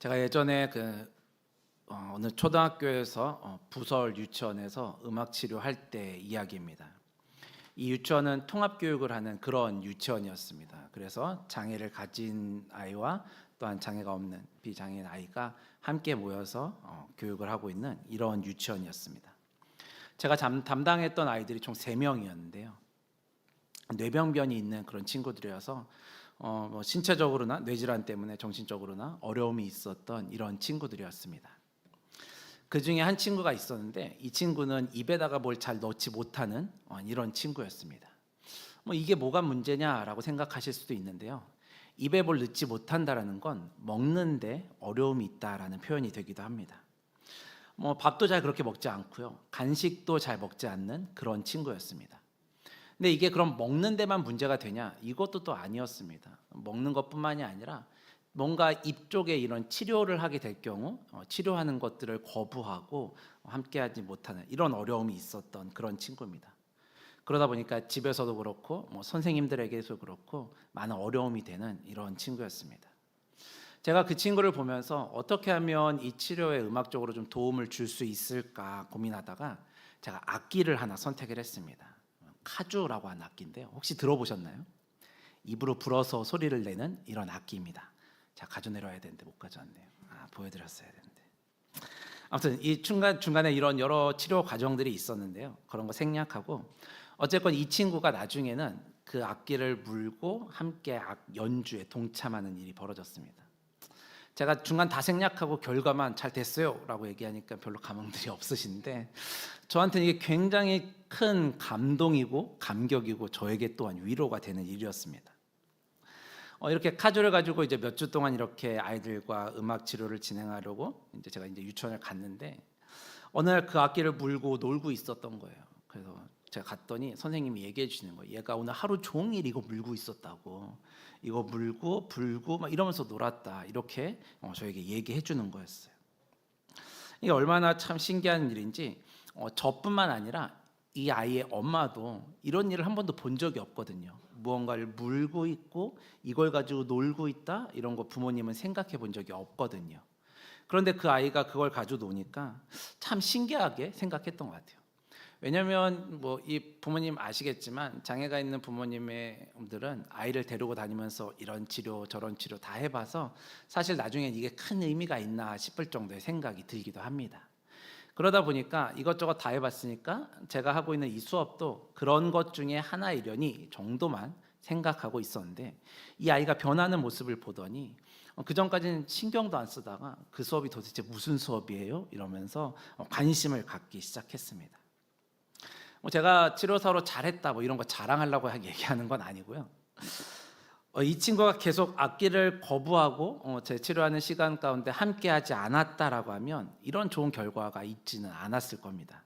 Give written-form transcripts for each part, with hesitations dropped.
제가 예전에 어느 초등학교에서 부설 유치원에서 음악 치료할 때 이야기입니다. 이 유치원은 통합 교육을 하는 그런 유치원이었습니다. 그래서 장애를 가진 아이와 또한 장애가 없는 비장애인 아이가 함께 모여서 교육을 하고 있는 이런 유치원이었습니다. 제가 담당했던 아이들이 총 3명이었는데요. 뇌병변이 있는 그런 친구들이어서 신체적으로나 뇌질환 때문에 정신적으로나 어려움이 있었던 이런 친구들이었습니다. 그 중에 한 친구가 있었는데 이 친구는 입에다가 뭘 잘 넣지 못하는 이런 친구였습니다. 이게 뭐가 문제냐라고 생각하실 수도 있는데요. 입에 뭘 넣지 못한다라는 건 먹는데 어려움이 있다라는 표현이 되기도 합니다. 밥도 잘 그렇게 먹지 않고요. 간식도 잘 먹지 않는 그런 친구였습니다. 근데 이게 그럼 먹는 데만 문제가 되냐? 이것도 또 아니었습니다. 먹는 것뿐만이 아니라 뭔가 입 쪽에 이런 치료를 하게 될 경우 치료하는 것들을 거부하고 함께하지 못하는 이런 어려움이 있었던 그런 친구입니다. 그러다 보니까 집에서도 그렇고 선생님들에게도 그렇고 많은 어려움이 되는 이런 친구였습니다. 제가 그 친구를 보면서 어떻게 하면 이 치료에 음악적으로 좀 도움을 줄 수 있을까 고민하다가 제가 악기를 하나 선택을 했습니다. 카주라고 하는 악기인데요. 혹시 들어보셨나요? 입으로 불어서 소리를 내는 이런 악기입니다. 자, 가져 내려야 되는데 못 가져왔네요. 보여드렸어야 되는데. 아무튼 이 중간에 이런 여러 치료 과정들이 있었는데요. 그런 거 생략하고 어쨌건 이 친구가 나중에는 그 악기를 물고 함께 연주에 동참하는 일이 벌어졌습니다. 제가 중간 다 생략하고 결과만 잘 됐어요 라고 얘기하니까 별로 감흥들이 없으신데 저한테는 이게 굉장히 큰 감동이고 감격이고 저에게 또한 위로가 되는 일이었습니다. 이렇게 카주를 가지고 이제 몇 주 동안 이렇게 아이들과 음악 치료를 진행하려고 제가 유치원을 갔는데 어느 날 그 악기를 물고 놀고 있었던 거예요. 그래서 제가 갔더니 선생님이 얘기해 주시는 거예요. 얘가 오늘 하루 종일 이거 물고 있었다고. 이거 물고 불고 막 이러면서 놀았다. 이렇게 저에게 얘기해 주는 거였어요. 이게 얼마나 참 신기한 일인지 저뿐만 아니라 이 아이의 엄마도 이런 일을 한 번도 본 적이 없거든요. 무언가를 물고 있고 이걸 가지고 놀고 있다 이런 거 부모님은 생각해 본 적이 없거든요. 그런데 그 아이가 그걸 가지고 노니까 참 신기하게 생각했던 것 같아요. 왜냐하면 이 부모님 아시겠지만 장애가 있는 부모님들은 아이를 데리고 다니면서 이런 치료 저런 치료 다 해봐서 사실 나중엔 이게 큰 의미가 있나 싶을 정도의 생각이 들기도 합니다. 그러다 보니까 이것저것 다 해봤으니까 제가 하고 있는 이 수업도 그런 것 중에 하나이려니 정도만 생각하고 있었는데 이 아이가 변하는 모습을 보더니 그 전까지는 신경도 안 쓰다가 그 수업이 도대체 무슨 수업이에요? 이러면서 관심을 갖기 시작했습니다. 제가 치료사로 잘했다 이런 거 자랑하려고 얘기하는 건 아니고요. 이 친구가 계속 악기를 거부하고 제 치료하는 시간 가운데 함께하지 않았다라고 하면 이런 좋은 결과가 있지는 않았을 겁니다.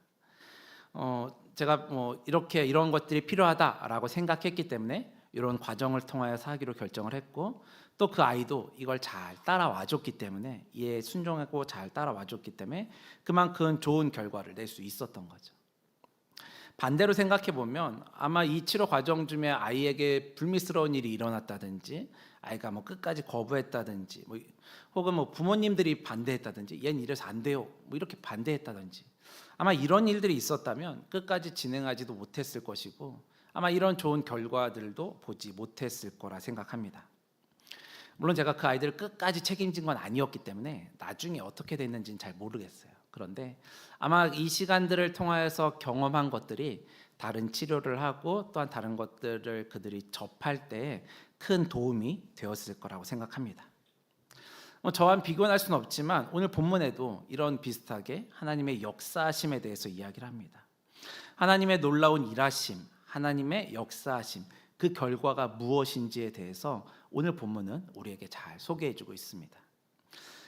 제가 이렇게 이런 것들이 필요하다라고 생각했기 때문에 이런 과정을 통하여서 하기로 결정을 했고 또 그 아이도 이걸 잘 따라와줬기 때문에 이에 순종하고 잘 따라와줬기 때문에 그만큼 좋은 결과를 낼 수 있었던 거죠. 반대로 생각해 보면 아마 이 치료 과정 중에 아이에게 불미스러운 일이 일어났다든지 아이가 끝까지 거부했다든지 혹은 부모님들이 반대했다든지 얘는 이래서 안 돼요 이렇게 반대했다든지 아마 이런 일들이 있었다면 끝까지 진행하지도 못했을 것이고 아마 이런 좋은 결과들도 보지 못했을 거라 생각합니다. 물론 제가 그 아이들을 끝까지 책임진 건 아니었기 때문에 나중에 어떻게 됐는지는 잘 모르겠어요. 그런데 아마 이 시간들을 통하여서 경험한 것들이 다른 치료를 하고 또한 다른 것들을 그들이 접할 때 큰 도움이 되었을 거라고 생각합니다. 저와 비교할 수는 없지만 오늘 본문에도 이런 비슷하게 하나님의 역사하심에 대해서 이야기를 합니다. 하나님의 놀라운 일하심, 하나님의 역사하심, 그 결과가 무엇인지에 대해서 오늘 본문은 우리에게 잘 소개해주고 있습니다.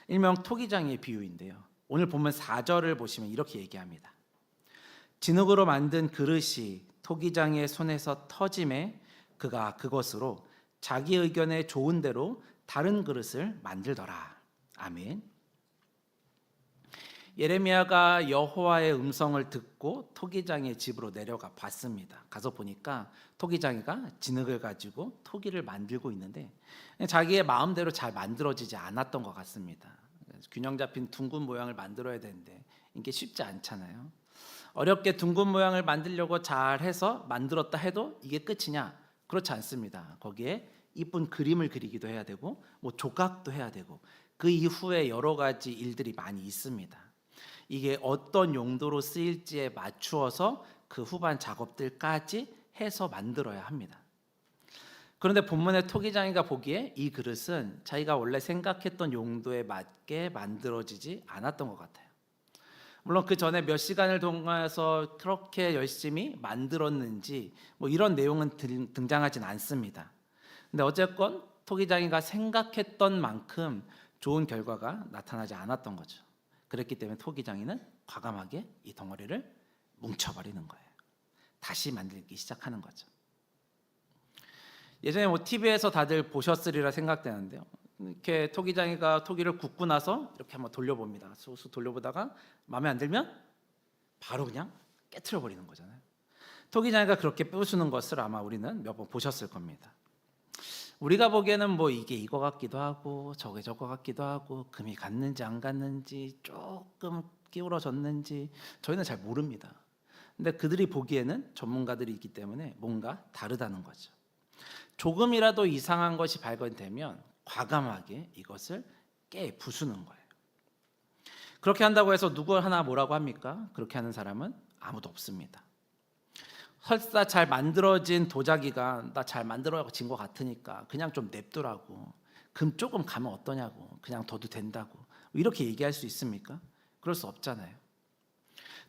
일명 토기장의 비유인데요. 오늘 본문 4절을 보시면 이렇게 얘기합니다. 진흙으로 만든 그릇이 토기장의 손에서 터짐에 그가 그것으로 자기 의견에 좋은 대로 다른 그릇을 만들더라. 아멘. 예레미야가 여호와의 음성을 듣고 토기장의 집으로 내려가 봤습니다. 가서 보니까 토기장이가 진흙을 가지고 토기를 만들고 있는데 자기의 마음대로 잘 만들어지지 않았던 것 같습니다. 균형 잡힌 둥근 모양을 만들어야 되는데 이게 쉽지 않잖아요. 어렵게 둥근 모양을 만들려고 잘해서 만들었다 해도 이게 끝이냐? 그렇지 않습니다. 거기에 이쁜 그림을 그리기도 해야 되고 뭐 조각도 해야 되고 그 이후에 여러 가지 일들이 많이 있습니다. 이게 어떤 용도로 쓰일지에 맞추어서 그 후반 작업들까지 해서 만들어야 합니다. 그런데 본문의 토기장이가 보기에 이 그릇은 자기가 원래 생각했던 용도에 맞게 만들어지지 않았던 것 같아요. 물론 그 전에 몇 시간을 동안해서 그렇게 열심히 만들었는지 뭐 이런 내용은 등장하진 않습니다. 근데 어쨌건 토기장이가 생각했던 만큼 좋은 결과가 나타나지 않았던 거죠. 그랬기 때문에 토기장이는 과감하게 이 덩어리를 뭉쳐버리는 거예요. 다시 만들기 시작하는 거죠. 예전에 뭐 TV에서 다들 보셨으리라 생각되는데요. 이렇게 토기장이가 토기를 굽고 나서 이렇게 한번 돌려봅니다. 쑥쑥 돌려보다가 마음에 안 들면 바로 그냥 깨트려 버리는 거잖아요. 토기장이가 그렇게 부수는 것을 아마 우리는 몇 번 보셨을 겁니다. 우리가 보기에는 뭐 이게 이거 같기도 하고 저게 저거 같기도 하고 금이 갔는지 안 갔는지 조금 기울어졌는지 저희는 잘 모릅니다. 근데 그들이 보기에는 전문가들이 있기 때문에 뭔가 다르다는 거죠. 조금이라도 이상한 것이 발견되면 과감하게 이것을 깨 부수는 거예요. 그렇게 한다고 해서 누구 하나 뭐라고 합니까? 그렇게 하는 사람은 아무도 없습니다. 설사 잘 만들어진 도자기가 나 잘 만들어진 것 같으니까 그냥 좀 냅두라고, 금 조금 가면 어떠냐고, 그냥 둬도 된다고 이렇게 얘기할 수 있습니까? 그럴 수 없잖아요.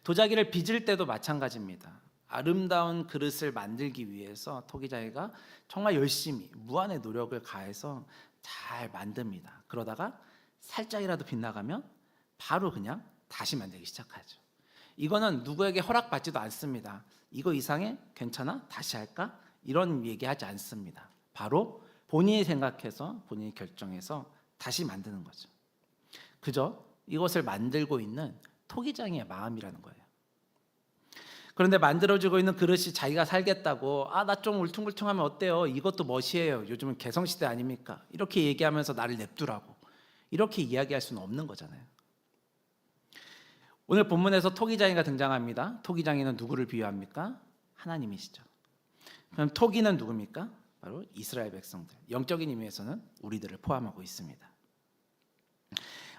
도자기를 빚을 때도 마찬가지입니다. 아름다운 그릇을 만들기 위해서 토기장이가 정말 열심히 무한의 노력을 가해서 잘 만듭니다. 그러다가 살짝이라도 빗나가면 바로 그냥 다시 만들기 시작하죠. 이거는 누구에게 허락받지도 않습니다. 이거 이상해? 괜찮아? 다시 할까? 이런 얘기하지 않습니다. 바로 본인이 생각해서 본인이 결정해서 다시 만드는 거죠. 그저 이것을 만들고 있는 토기장이의 마음이라는 거예요. 그런데 만들어지고 있는 그릇이 자기가 살겠다고 나 좀 울퉁불퉁하면 어때요? 이것도 멋이에요. 요즘은 개성시대 아닙니까? 이렇게 얘기하면서 나를 냅두라고 이렇게 이야기할 수는 없는 거잖아요. 오늘 본문에서 토기장이가 등장합니다. 토기장이는 누구를 비유합니까? 하나님이시죠. 그럼 토기는 누굽니까? 바로 이스라엘 백성들. 영적인 의미에서는 우리들을 포함하고 있습니다.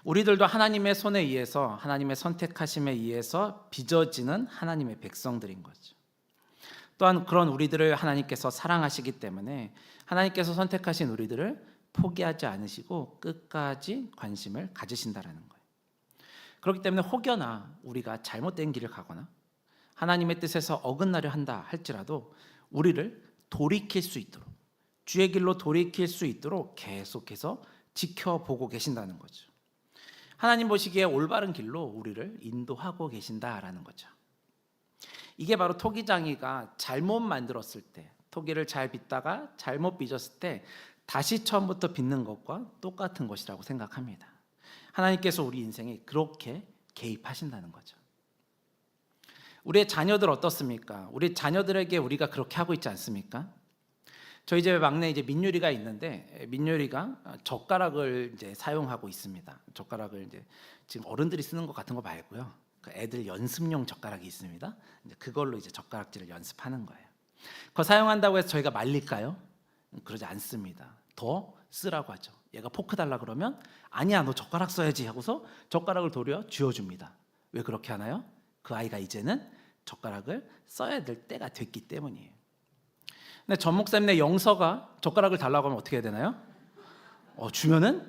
우리들도 하나님의 손에 의해서 하나님의 선택하심에 의해서 빚어지는 하나님의 백성들인 거죠. 또한 그런 우리들을 하나님께서 사랑하시기 때문에 하나님께서 선택하신 우리들을 포기하지 않으시고 끝까지 관심을 가지신다라는 거예요. 그렇기 때문에 혹여나 우리가 잘못된 길을 가거나 하나님의 뜻에서 어긋나려 한다 할지라도 우리를 돌이킬 수 있도록, 주의 길로 돌이킬 수 있도록 계속해서 지켜보고 계신다는 거죠. 하나님 보시기에 올바른 길로 우리를 인도하고 계신다라는 거죠. 이게 바로 토기장이가 잘못 만들었을 때, 토기를 잘 빚다가 잘못 빚었을 때 다시 처음부터 빚는 것과 똑같은 것이라고 생각합니다. 하나님께서 우리 인생에 그렇게 개입하신다는 거죠. 우리의 자녀들 어떻습니까? 우리 자녀들에게 우리가 그렇게 하고 있지 않습니까? 저희 집에 막내 이제 민유리가 있는데 민유리가 젓가락을 이제 사용하고 있습니다. 젓가락을 이제 지금 어른들이 쓰는 것 같은 거 말고요. 그 애들 연습용 젓가락이 있습니다. 이제 그걸로 이제 젓가락질을 연습하는 거예요. 그거 사용한다고 해서 저희가 말릴까요? 그러지 않습니다. 더 쓰라고 하죠. 얘가 포크 달라 그러면 아니야 너 젓가락 써야지 하고서 젓가락을 도려 쥐어줍니다. 왜 그렇게 하나요? 그 아이가 이제는 젓가락을 써야 될 때가 됐기 때문이에요. 근데 전 목사님네 영서가 젓가락을 달라고 하면 어떻게 해야 되나요? 주면은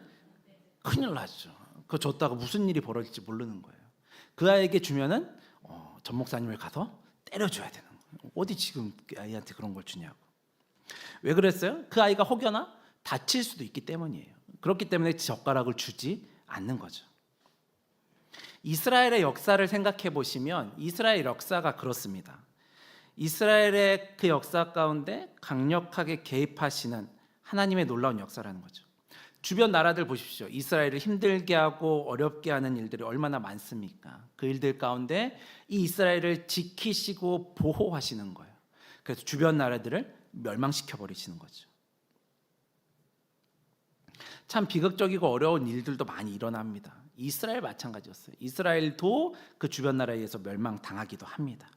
큰일 나죠. 그거 줬다가 무슨 일이 벌어질지 모르는 거예요. 그 아이에게 주면은 전 목사님을 가서 때려줘야 되는 거예요. 어디 지금 아이한테 그런 걸 주냐고. 왜 그랬어요? 그 아이가 혹여나 다칠 수도 있기 때문이에요. 그렇기 때문에 젓가락을 주지 않는 거죠. 이스라엘의 역사를 생각해 보시면 이스라엘 역사가 그렇습니다. 이스라엘의 그 역사 가운데 강력하게 개입하시는 하나님의 놀라운 역사라는 거죠. 주변 나라들 보십시오. 이스라엘을 힘들게 하고 어렵게 하는 일들이 얼마나 많습니까? 그 일들 가운데 이 이스라엘을 지키시고 보호하시는 거예요. 그래서 주변 나라들을 멸망시켜 버리시는 거죠. 참 비극적이고 어려운 일들도 많이 일어납니다. 이스라엘 마찬가지였어요. 이스라엘도 그 주변 나라에 의해서 멸망당하기도 합니다.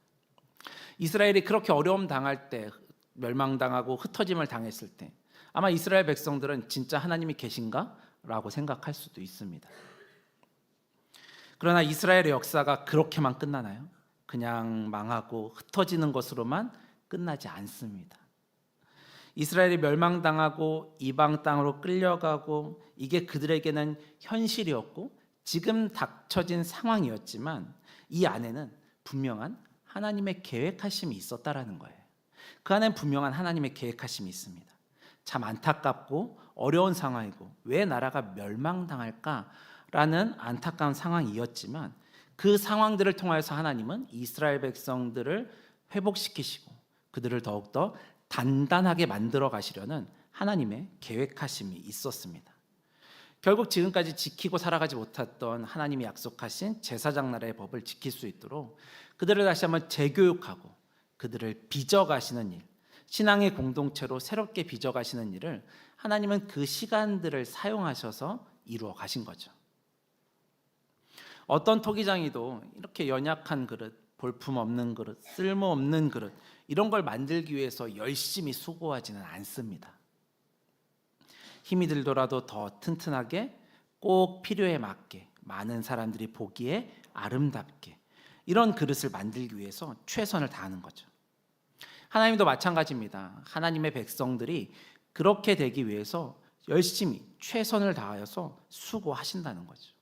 이스라엘이 그렇게 어려움 당할 때, 멸망당하고 흩어짐을 당했을 때 아마 이스라엘 백성들은 진짜 하나님이 계신가? 라고 생각할 수도 있습니다. 그러나 이스라엘의 역사가 그렇게만 끝나나요? 그냥 망하고 흩어지는 것으로만 끝나지 않습니다. 이스라엘이 멸망당하고 이방 땅으로 끌려가고 이게 그들에게는 현실이었고 지금 닥쳐진 상황이었지만 이 안에는 분명한 하나님의 계획하심이 있었다라는 거예요. 그 안엔 분명한 하나님의 계획하심이 있습니다. 참 안타깝고 어려운 상황이고 왜 나라가 멸망당할까라는 안타까운 상황이었지만 그 상황들을 통해서 하나님은 이스라엘 백성들을 회복시키시고 그들을 더욱더 단단하게 만들어 가시려는 하나님의 계획하심이 있었습니다. 결국 지금까지 지키고 살아가지 못했던 하나님이 약속하신 제사장 나라의 법을 지킬 수 있도록 그들을 다시 한번 재교육하고 그들을 빚어가시는 일, 신앙의 공동체로 새롭게 빚어가시는 일을 하나님은 그 시간들을 사용하셔서 이루어 가신 거죠. 어떤 토기장이도 이렇게 연약한 그릇, 볼품없는 그릇, 쓸모없는 그릇 이런 걸 만들기 위해서 열심히 수고하지는 않습니다. 힘이 들더라도 더 튼튼하게 꼭 필요에 맞게 많은 사람들이 보기에 아름답게 이런 그릇을 만들기 위해서 최선을 다하는 거죠. 하나님도 마찬가지입니다. 하나님의 백성들이 그렇게 되기 위해서 열심히 최선을 다하여서 수고하신다는 거죠.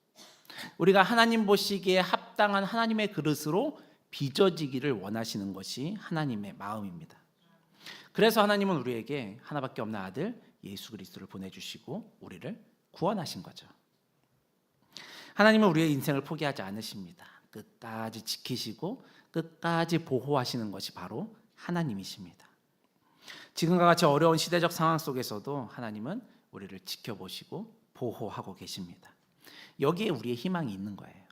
우리가 하나님 보시기에 합당한 하나님의 그릇으로 빚어지기를 원하시는 것이 하나님의 마음입니다. 그래서 하나님은 우리에게 하나밖에 없는 아들 예수 그리스도를 보내주시고 우리를 구원하신 거죠. 하나님은 우리의 인생을 포기하지 않으십니다. 끝까지 지키시고 끝까지 보호하시는 것이 바로 하나님이십니다. 지금과 같이 어려운 시대적 상황 속에서도 하나님은 우리를 지켜보시고 보호하고 계십니다. 여기에 우리의 희망이 있는 거예요.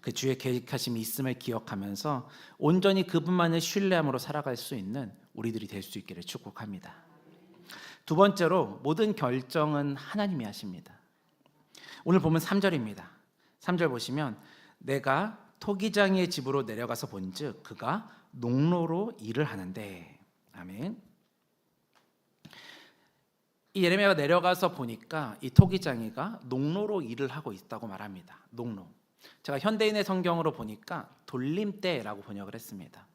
그 주의 계획하심이 있음을 기억하면서 온전히 그분만을 신뢰함으로 살아갈 수 있는 우리들이 될 수 있기를 축복합니다. 두 번째로 모든 결정은 하나님이 하십니다. 오늘 보면 3절입니다. 3절 보시면 내가 토기장이의 집으로 내려가서 본즉 그가 농로로 일을 하는데 아멘. 이 예레미야가 내려가서 보니까 이 토기장이가 농로로 일을 하고 있다고 말합니다. 농로. 제가 현대인의 성경으로 보니까 돌림대라고 번역을 했습니다.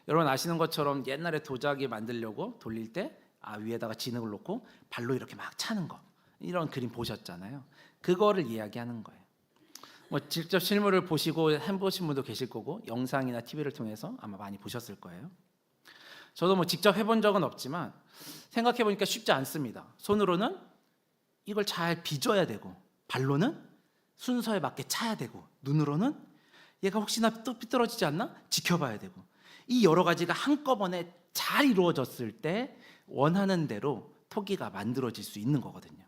여러분 아시는 것처럼 옛날에 도자기 만들려고 돌릴 때 위에다가 진흙을 놓고 발로 이렇게 막 차는 거 이런 그림 보셨잖아요. 그거를 이야기하는 거예요. 뭐 직접 실물을 보시고 해보신 분도 계실 거고 영상이나 TV를 통해서 아마 많이 보셨을 거예요. 저도 뭐 직접 해본 적은 없지만 생각해 보니까 쉽지 않습니다. 손으로는 이걸 잘 빚어야 되고 발로는 순서에 맞게 차야 되고 눈으로는 얘가 혹시나 또 삐뚤어지지 않나 지켜봐야 되고 이 여러 가지가 한꺼번에 잘 이루어졌을 때 원하는 대로 토기가 만들어질 수 있는 거거든요.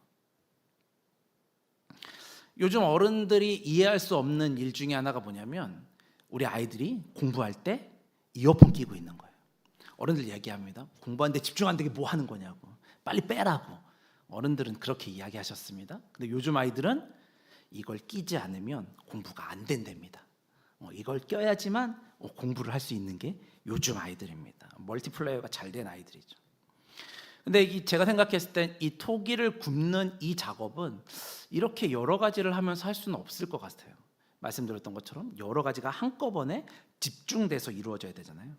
요즘 어른들이 이해할 수 없는 일 중에 하나가 뭐냐면 우리 아이들이 공부할 때 이어폰 끼고 있는 거예요. 어른들 얘기합니다. 공부하는데 집중 안 되게 뭐 하는 거냐고. 빨리 빼라고. 어른들은 그렇게 이야기하셨습니다. 근데 요즘 아이들은 이걸 끼지 않으면 공부가 안 된답니다. 이걸 껴야지만 공부를 할 수 있는 게 요즘 아이들입니다. 멀티플레이어가 잘 된 아이들이죠. 근데 제가 생각했을 때 이 토기를 굽는 이 작업은 이렇게 여러 가지를 하면서 할 수는 없을 것 같아요. 말씀드렸던 것처럼 여러 가지가 한꺼번에 집중돼서 이루어져야 되잖아요.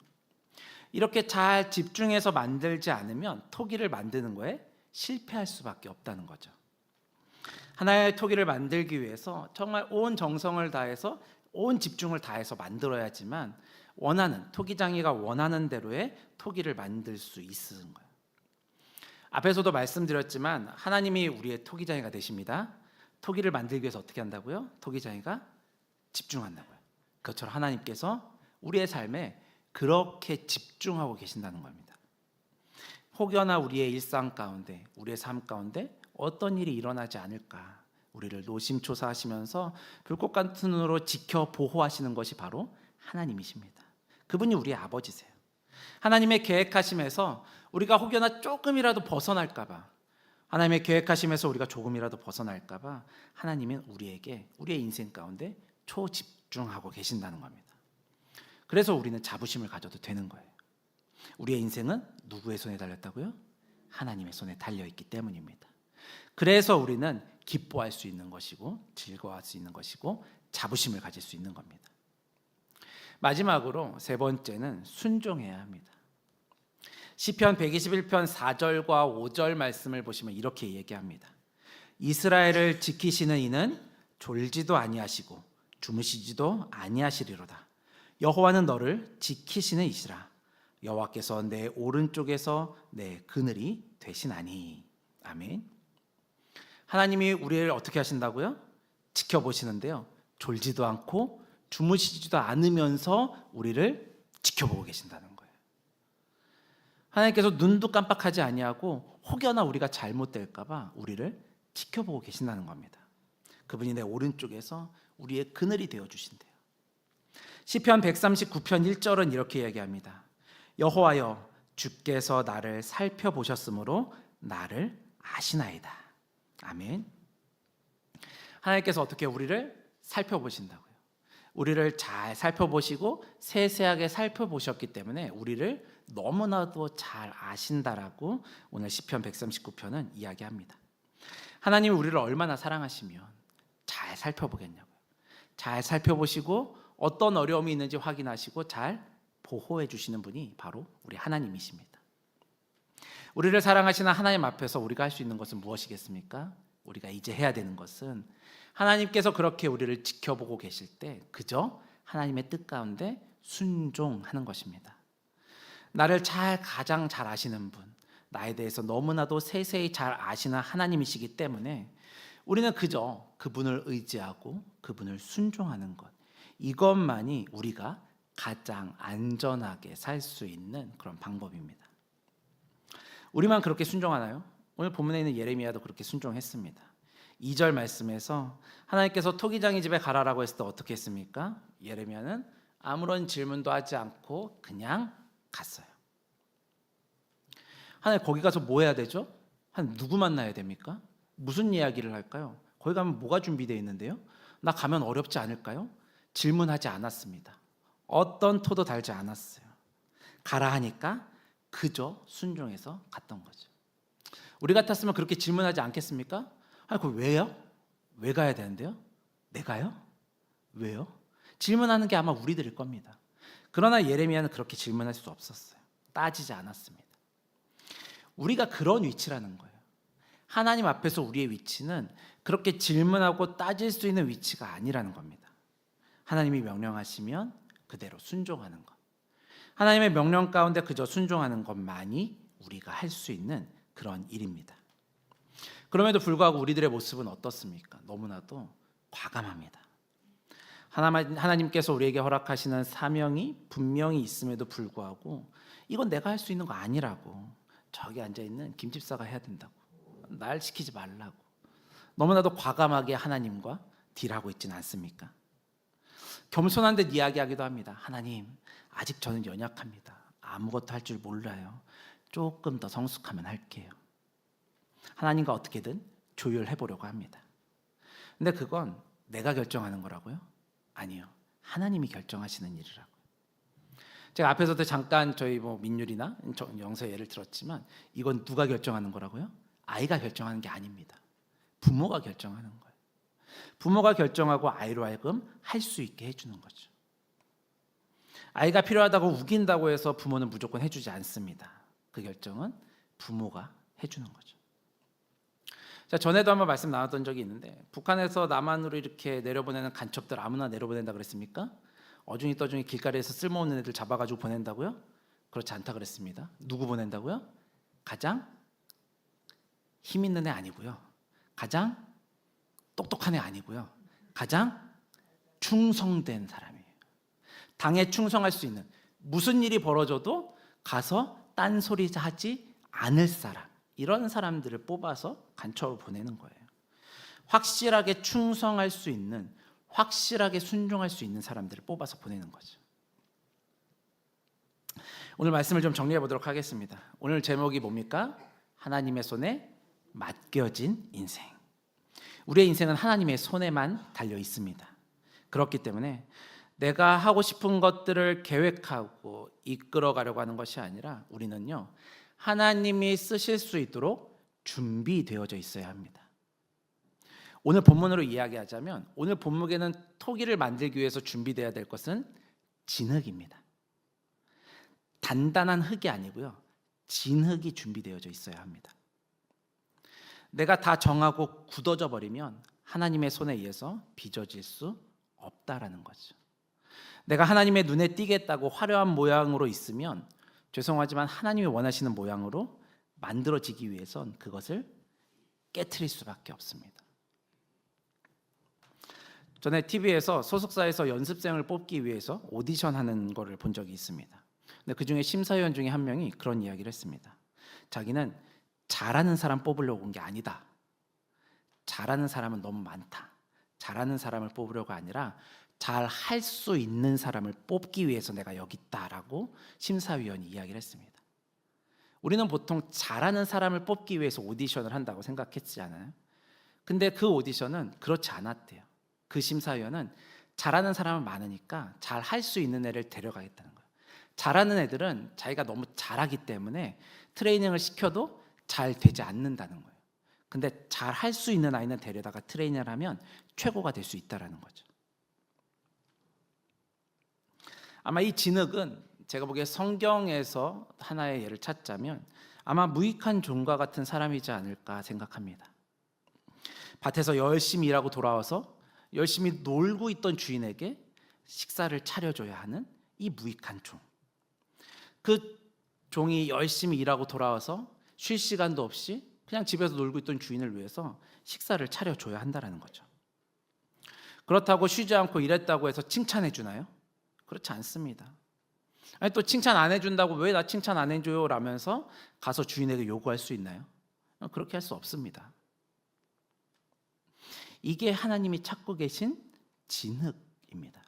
이렇게 잘 집중해서 만들지 않으면 토기를 만드는 거에 실패할 수밖에 없다는 거죠. 하나의 토기를 만들기 위해서 정말 온 정성을 다해서 온 집중을 다해서 만들어야지만 원하는 토기장이가 원하는 대로의 토기를 만들 수 있는 거예요. 앞에서도 말씀드렸지만 하나님이 우리의 토기장이가 되십니다. 토기를 만들기 위해서 어떻게 한다고요? 토기장이가 집중한다고요. 그것처럼 하나님께서 우리의 삶에 그렇게 집중하고 계신다는 겁니다. 혹여나 우리의 일상 가운데, 우리의 삶 가운데 어떤 일이 일어나지 않을까 우리를 노심초사하시면서 불꽃 같은 눈으로 지켜 보호하시는 것이 바로 하나님이십니다. 그분이 우리의 아버지세요. 하나님의 계획하심에서 우리가 혹여나 조금이라도 벗어날까 봐 하나님의 계획하심에서 우리가 조금이라도 벗어날까 봐 하나님은 우리에게 우리의 인생 가운데 초집중하고 계신다는 겁니다. 그래서 우리는 자부심을 가져도 되는 거예요. 우리의 인생은 누구의 손에 달렸다고요? 하나님의 손에 달려있기 때문입니다. 그래서 우리는 기뻐할 수 있는 것이고 즐거워할 수 있는 것이고 자부심을 가질 수 있는 겁니다. 마지막으로 세 번째는 순종해야 합니다. 시편 121편 4절과 5절 말씀을 보시면 이렇게 얘기합니다. 이스라엘을 지키시는 이는 졸지도 아니하시고 주무시지도 아니하시리로다. 여호와는 너를 지키시는 이시라. 여호와께서 내 오른쪽에서 내 그늘이 되시나니. 아멘. 하나님이 우리를 어떻게 하신다고요? 지켜보시는데요, 졸지도 않고 주무시지도 않으면서 우리를 지켜보고 계신다는 거예요. 하나님께서 눈도 깜빡하지 아니하고 혹여나 우리가 잘못될까 봐 우리를 지켜보고 계신다는 겁니다. 그분이 내 오른쪽에서 우리의 그늘이 되어 주신대요. 시편 139편 1절은 이렇게 이야기합니다. 여호와여, 주께서 나를 살펴보셨으므로 나를 아시나이다. 아멘. 하나님께서 어떻게 우리를 살펴보신다고요? 우리를 잘 살펴보시고 세세하게 살펴보셨기 때문에 우리를 너무나도 잘 아신다라고 오늘 시편 139편은 이야기합니다. 하나님이 우리를 얼마나 사랑하시면 잘 살펴보겠냐고요. 잘 살펴보시고 어떤 어려움이 있는지 확인하시고 잘 보호해 주시는 분이 바로 우리 하나님이십니다. 우리를 사랑하시는 하나님 앞에서 우리가 할 수 있는 것은 무엇이겠습니까? 우리가 이제 해야 되는 것은 하나님께서 그렇게 우리를 지켜보고 계실 때 그저 하나님의 뜻 가운데 순종하는 것입니다. 나를 가장 잘 아시는 분, 나에 대해서 너무나도 세세히 잘 아시는 하나님이시기 때문에 우리는 그저 그분을 의지하고 그분을 순종하는 것, 이것만이 우리가 가장 안전하게 살 수 있는 그런 방법입니다. 우리만 그렇게 순종하나요? 오늘 본문에 있는 예레미야도 그렇게 순종했습니다. 2절 말씀에서 하나님께서 토기장이 집에 가라라고 했을 때 어떻게 했습니까? 예레미야는 아무런 질문도 하지 않고 그냥 갔어요. 하나님, 거기 가서 뭐 해야 되죠? 누구 만나야 됩니까? 무슨 이야기를 할까요? 거기 가면 뭐가 준비되어 있는데요? 나 가면 어렵지 않을까요? 질문하지 않았습니다. 어떤 토도 달지 않았어요. 가라 하니까 그저 순종해서 갔던 거죠. 우리 같았으면 그렇게 질문하지 않겠습니까? 아니, 그거 왜요? 왜 가야 되는데요? 내가요? 왜요? 질문하는 게 아마 우리들일 겁니다. 그러나 예레미야는 그렇게 질문할 수 없었어요. 따지지 않았습니다. 우리가 그런 위치라는 거예요. 하나님 앞에서 우리의 위치는 그렇게 질문하고 따질 수 있는 위치가 아니라는 겁니다. 하나님이 명령하시면 그대로 순종하는 것, 하나님의 명령 가운데 그저 순종하는 것만이 우리가 할 수 있는 그런 일입니다. 그럼에도 불구하고 우리들의 모습은 어떻습니까? 너무나도 과감합니다. 하나님께서 우리에게 허락하시는 사명이 분명히 있음에도 불구하고 이건 내가 할 수 있는 거 아니라고, 저기 앉아있는 김집사가 해야 된다고, 날 시키지 말라고 너무나도 과감하게 하나님과 딜하고 있지는 않습니까? 겸손한 듯 이야기하기도 합니다. 하나님, 아직 저는 연약합니다. 아무것도 할 줄 몰라요. 조금 더 성숙하면 할게요. 하나님과 어떻게든 조율해 보려고 합니다. 근데 그건 내가 결정하는 거라고요? 아니요. 하나님이 결정하시는 일이라고요. 제가 앞에서도 잠깐 저희 민율이나 영서 예를 들었지만 이건 누가 결정하는 거라고요? 아이가 결정하는 게 아닙니다. 부모가 결정하는 거예요. 부모가 결정하고 아이로 하여금 할 수 있게 해주는 거죠. 아이가 필요하다고 우긴다고 해서 부모는 무조건 해주지 않습니다. 그 결정은 부모가 해주는 거죠. 자, 전에도 한번 말씀 나눴던 적이 있는데 북한에서 남한으로 이렇게 내려보내는 간첩들 아무나 내려보낸다 그랬습니까? 어중이 떠중이 길거리에서 쓸모없는 애들 잡아가지고 보낸다고요? 그렇지 않다 그랬습니다. 누구 보낸다고요? 가장 힘 있는 애 아니고요, 가장 똑똑한 애 아니고요, 가장 충성된 사람이에요. 당에 충성할 수 있는, 무슨 일이 벌어져도 가서 딴소리 하지 않을 사람, 이런 사람들을 뽑아서 간첩으로 보내는 거예요. 확실하게 충성할 수 있는, 확실하게 순종할 수 있는 사람들을 뽑아서 보내는 거죠. 오늘 말씀을 좀 정리해 보도록 하겠습니다. 오늘 제목이 뭡니까? 하나님의 손에 맡겨진 인생. 우리의 인생은 하나님의 손에만 달려 있습니다. 그렇기 때문에 내가 하고 싶은 것들을 계획하고 이끌어가려고 하는 것이 아니라 우리는요, 하나님이 쓰실 수 있도록 준비되어져 있어야 합니다. 오늘 본문으로 이야기하자면 오늘 본문에는 토기를 만들기 위해서 준비되어야 될 것은 진흙입니다. 단단한 흙이 아니고요, 진흙이 준비되어져 있어야 합니다. 내가 다 정하고 굳어져 버리면 하나님의 손에 의해서 빚어질 수 없다라는 거죠. 내가 하나님의 눈에 띄겠다고 화려한 모양으로 있으면 죄송하지만 하나님이 원하시는 모양으로 만들어지기 위해선 그것을 깨트릴 수밖에 없습니다. 전에 TV에서 소속사에서 연습생을 뽑기 위해서 오디션하는 거를 본 적이 있습니다. 근데 그 중에 심사위원 중에 한 명이 그런 이야기를 했습니다. 자기는 잘하는 사람 뽑으려고 온 게 아니다. 잘하는 사람은 너무 많다. 잘하는 사람을 뽑으려고 아니라 잘 할 수 있는 사람을 뽑기 위해서 내가 여기 있다라고 심사위원이 이야기를 했습니다. 우리는 보통 잘하는 사람을 뽑기 위해서 오디션을 한다고 생각했지 않아요? 근데 그 오디션은 그렇지 않았대요. 그 심사위원은 잘하는 사람은 많으니까 잘 할 수 있는 애를 데려가겠다는 거예요. 잘하는 애들은 자기가 너무 잘하기 때문에 트레이닝을 시켜도 잘 되지 않는다는 거예요. 근데 잘 할 수 있는 아이는 데려다가 트레이닝을 하면 최고가 될 수 있다는 거죠. 아마 이 진흙은 제가 보기에 성경에서 하나의 예를 찾자면 아마 무익한 종과 같은 사람이지 않을까 생각합니다. 밭에서 열심히 일하고 돌아와서 열심히 놀고 있던 주인에게 식사를 차려줘야 하는 이 무익한 종. 그 종이 열심히 일하고 돌아와서 쉴 시간도 없이 그냥 집에서 놀고 있던 주인을 위해서 식사를 차려줘야 한다는 거죠. 그렇다고 쉬지 않고 일했다고 해서 칭찬해 주나요? 그렇지 않습니다. 아니, 또 칭찬 안 해준다고 왜 나 칭찬 안 해줘요? 라면서 가서 주인에게 요구할 수 있나요? 그렇게 할 수 없습니다. 이게 하나님이 찾고 계신 진흙입니다.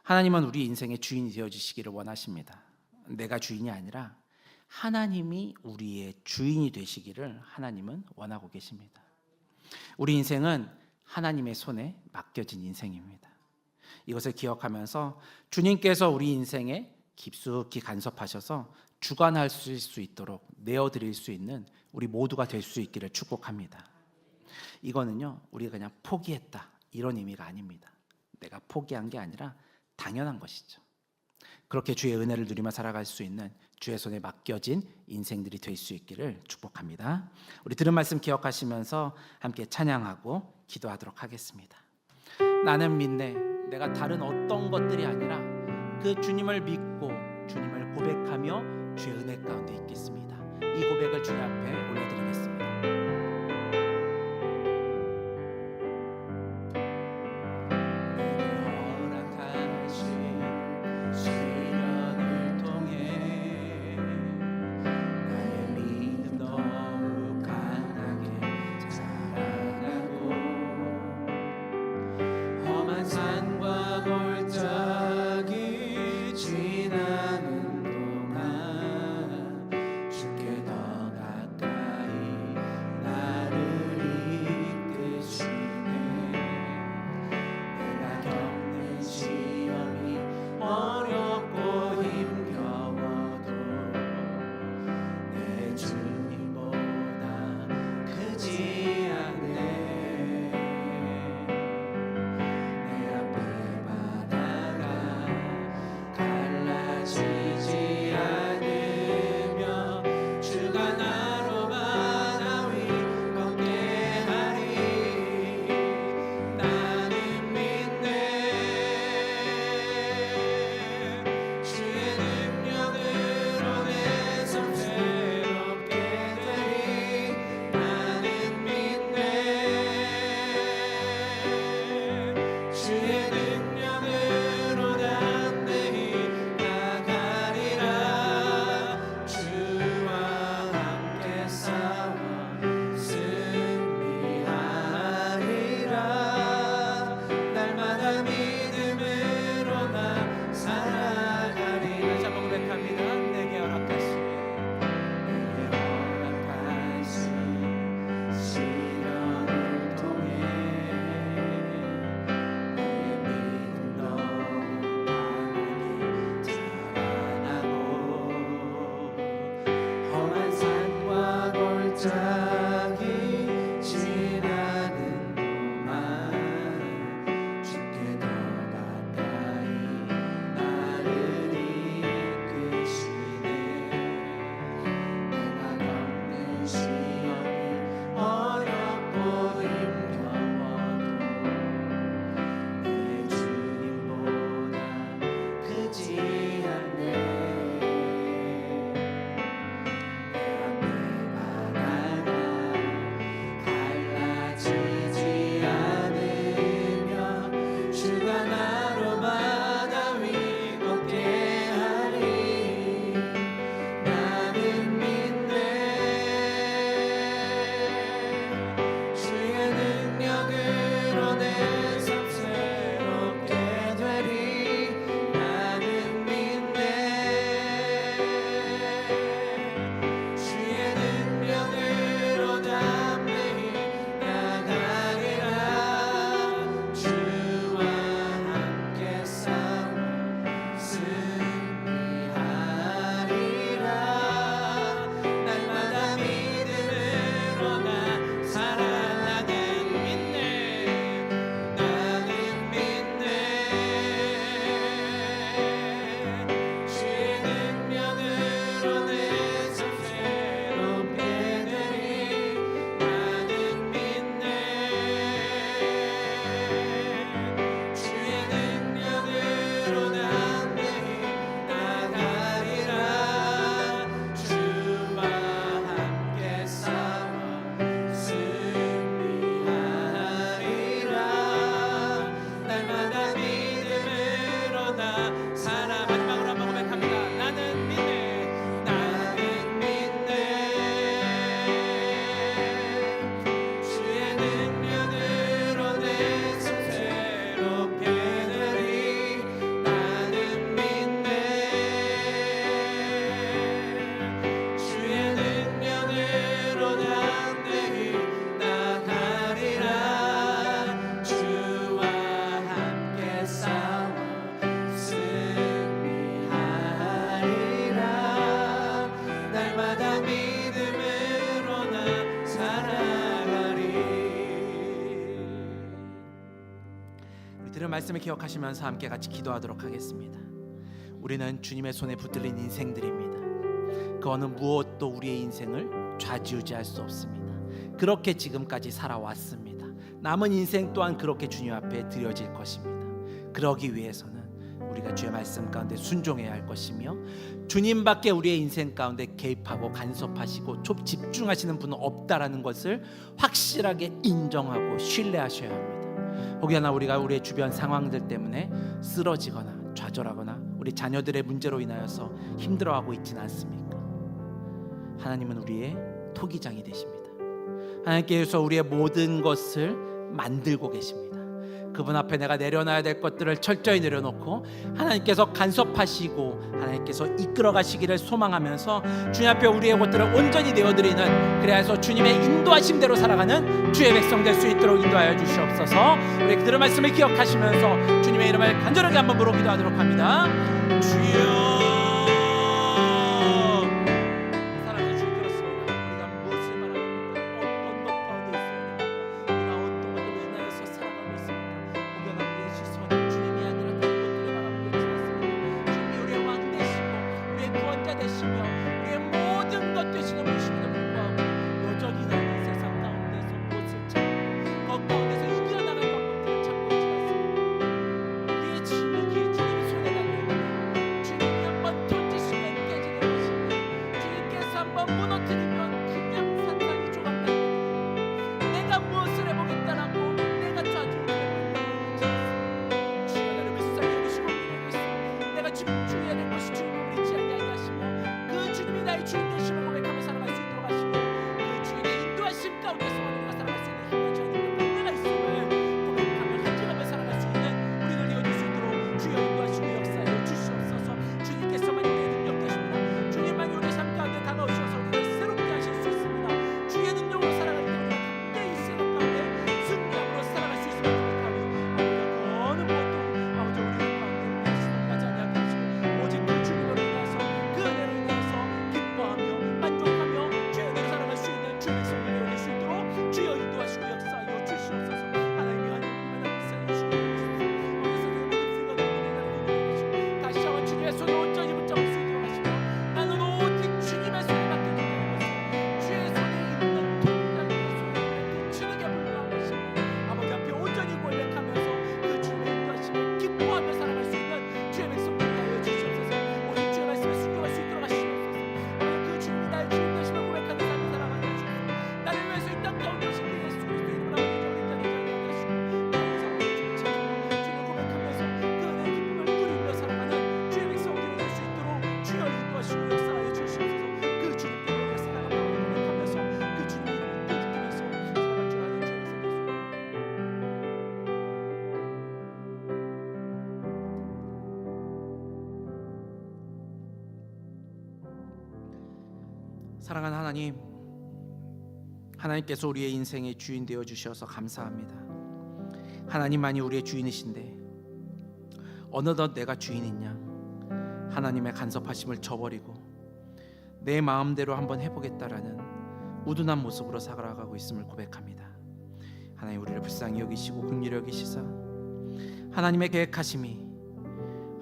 하나님은 우리 인생의 주인이 되어주시기를 원하십니다. 내가 주인이 아니라 하나님이 우리의 주인이 되시기를 하나님은 원하고 계십니다. 우리 인생은 하나님의 손에 맡겨진 인생입니다. 이것을 기억하면서 주님께서 우리 인생에 깊숙이 간섭하셔서 주관하실 수 있도록 내어드릴 수 있는 우리 모두가 될 수 있기를 축복합니다. 이거는요, 우리가 그냥 포기했다 이런 의미가 아닙니다. 내가 포기한 게 아니라 당연한 것이죠. 그렇게 주의 은혜를 누리며 살아갈 수 있는 주의 손에 맡겨진 인생들이 될 수 있기를 축복합니다. 우리 들은 말씀 기억하시면서 함께 찬양하고 기도하도록 하겠습니다. 나는 믿네. 내가 다른 어떤 것들이 아니라 그 주님을 믿고 주님을 고백하며 주의 은혜 가운데 있겠습니다. 이 고백을 주님 앞에 올려드리겠습니다. 말씀을 기억하시면서 함께 같이 기도하도록 하겠습니다. 우리는 주님의 손에 붙들린 인생들입니다. 그 어느 무엇도 우리의 인생을 좌지우지할 수 없습니다. 그렇게 지금까지 살아왔습니다. 남은 인생 또한 그렇게 주님 앞에 드려질 것입니다. 그러기 위해서는 우리가 주의 말씀 가운데 순종해야 할 것이며, 주님밖에 우리의 인생 가운데 개입하고 간섭하시고 집중하시는 분은 없다라는 것을 확실하게 인정하고 신뢰하셔야 합니다. 혹여나 우리가 우리의 주변 상황들 때문에 쓰러지거나 좌절하거나 우리 자녀들의 문제로 인하여서 힘들어하고 있지는 않습니까? 하나님은 우리의 토기장이 되십니다. 하나님께서 우리의 모든 것을 만들고 계십니다. 그분 앞에 내가 내려놔야 될 것들을 철저히 내려놓고 하나님께서 간섭하시고 하나님께서 이끌어 가시기를 소망하면서 주님 앞에 우리의 것들을 온전히 내어드리는, 그래서 주님의 인도하심대로 살아가는 주의 백성 될 수 있도록 인도하여 주시옵소서. 우리 그들의 말씀을 기억하시면서 주님의 이름을 간절하게 한번 부르고 기도하도록 합니다. 주여, 사랑하는 하나님, 하나님께서 우리의 인생의 주인 되어 주셔서 감사합니다. 하나님만이 우리의 주인이신데 어느덧 내가 주인이냐, 하나님의 간섭하심을 저버리고 내 마음대로 한번 해보겠다라는 우둔한 모습으로 살아가고 있음을 고백합니다. 하나님, 우리를 불쌍히 여기시고 긍휼히 여기시사 하나님의 계획하심이,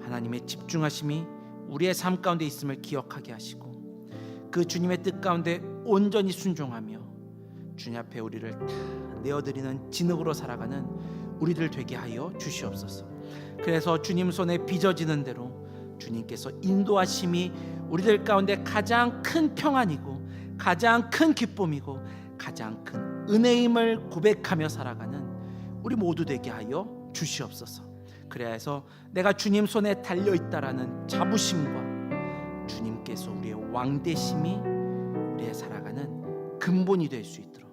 하나님의 집중하심이 우리의 삶 가운데 있음을 기억하게 하시고 그 주님의 뜻 가운데 온전히 순종하며 주님 앞에 우리를 다 내어드리는 진흙으로 살아가는 우리들 되게 하여 주시옵소서. 그래서 주님 손에 빚어지는 대로 주님께서 인도하심이 우리들 가운데 가장 큰 평안이고 가장 큰 기쁨이고 가장 큰 은혜임을 고백하며 살아가는 우리 모두 되게 하여 주시옵소서. 그래서 내가 주님 손에 달려있다라는 자부심과 주님께서 우리의 왕되심이 우리의 살아가는 근본이 될 수 있도록,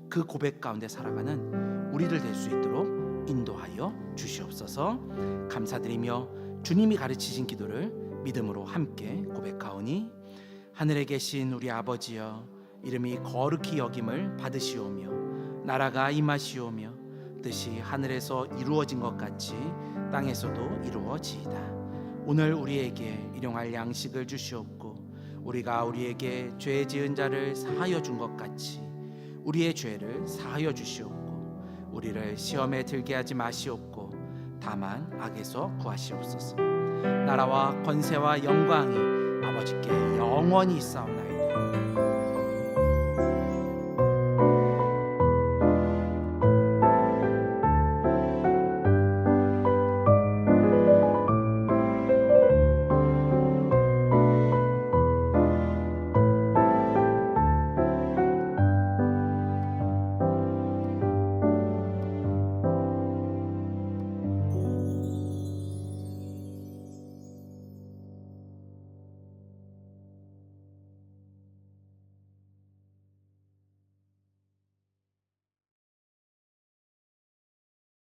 그 고백 가운데 살아가는 우리들 될 수 있도록 인도하여 주시옵소서. 감사드리며 주님이 가르치신 기도를 믿음으로 함께 고백하오니, 하늘에 계신 우리 아버지여, 이름이 거룩히 여김을 받으시오며 나라가 임하시오며 뜻이 하늘에서 이루어진 것 같이 땅에서도 이루어지이다. 오늘 우리에게 일용할 양식을 주시옵고 우리가 우리에게 죄 지은 자를 사하여 준 것 같이 우리의 죄를 사하여 주시옵고 우리를 시험에 들게 하지 마시옵고 다만 악에서 구하시옵소서. 나라와 권세와 영광이 아버지께 영원히 있사옵나이다.